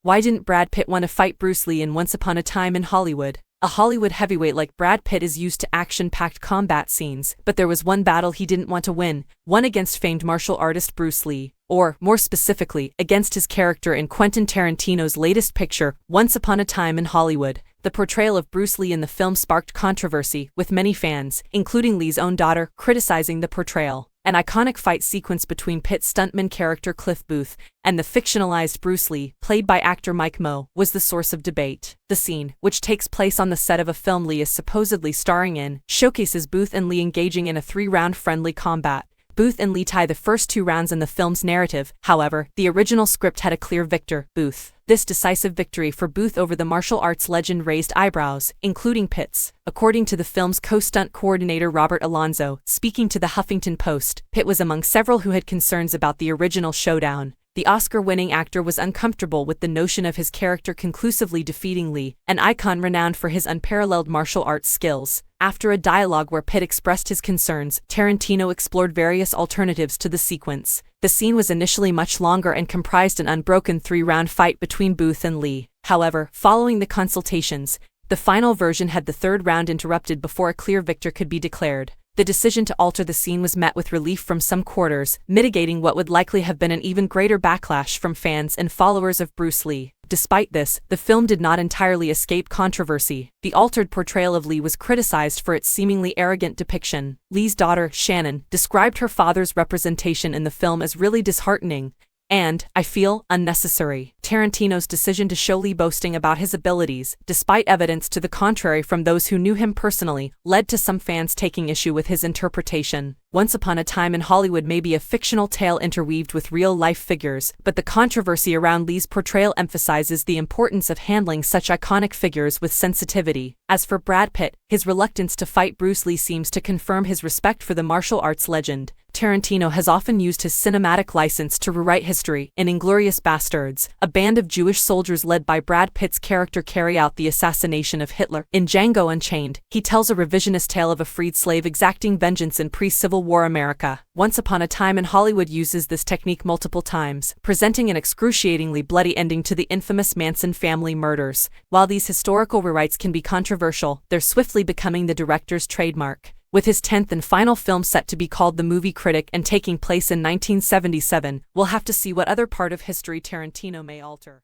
Why didn't Brad Pitt want to fight Bruce Lee in Once Upon a Time in Hollywood? A Hollywood heavyweight like Brad Pitt is used to action-packed combat scenes, but there was one battle he didn't want to win, one against famed martial artist Bruce Lee, or, more specifically, against his character in Quentin Tarantino's latest picture, Once Upon a Time in Hollywood. The portrayal of Bruce Lee in the film sparked controversy, with many fans, including Lee's own daughter, criticizing the portrayal. An iconic fight sequence between Pitt's stuntman character Cliff Booth and the fictionalized Bruce Lee, played by actor Mike Moh, was the source of debate. The scene, which takes place on the set of a film Lee is supposedly starring in, showcases Booth and Lee engaging in a 3-round friendly combat. Booth and Lee tie the first 2 rounds in the film's narrative. However, the original script had a clear victor, Booth. This decisive victory for Booth over the martial arts legend raised eyebrows, including Pitt's. According to the film's co-stunt coordinator Robert Alonzo, speaking to the Huffington Post, Pitt was among several who had concerns about the original showdown. The Oscar-winning actor was uncomfortable with the notion of his character conclusively defeating Lee, an icon renowned for his unparalleled martial arts skills. After a dialogue where Pitt expressed his concerns, Tarantino explored various alternatives to the sequence. The scene was initially much longer and comprised an unbroken 3-round fight between Booth and Lee. However, following the consultations, the final version had the 3rd round interrupted before a clear victor could be declared. The decision to alter the scene was met with relief from some quarters, mitigating what would likely have been an even greater backlash from fans and followers of Bruce Lee. Despite this, the film did not entirely escape controversy. The altered portrayal of Lee was criticized for its seemingly arrogant depiction. Lee's daughter, Shannon, described her father's representation in the film as really disheartening and, I feel, unnecessary. Tarantino's decision to show Lee boasting about his abilities, despite evidence to the contrary from those who knew him personally, led to some fans taking issue with his interpretation. Once Upon a Time in Hollywood may be a fictional tale interweaved with real-life figures, but the controversy around Lee's portrayal emphasizes the importance of handling such iconic figures with sensitivity. As for Brad Pitt, his reluctance to fight Bruce Lee seems to confirm his respect for the martial arts legend. Tarantino has often used his cinematic license to rewrite history. In *Inglourious Basterds*, a band of Jewish soldiers led by Brad Pitt's character carry out the assassination of Hitler. In *Django Unchained*, he tells a revisionist tale of a freed slave exacting vengeance in pre-Civil War America. Once Upon a Time in Hollywood uses this technique multiple times, presenting an excruciatingly bloody ending to the infamous Manson family murders. While these historical rewrites can be controversial, they're swiftly becoming the director's trademark. With his 10th and final film set to be called The Movie Critic and taking place in 1977, we'll have to see what other part of history Tarantino may alter.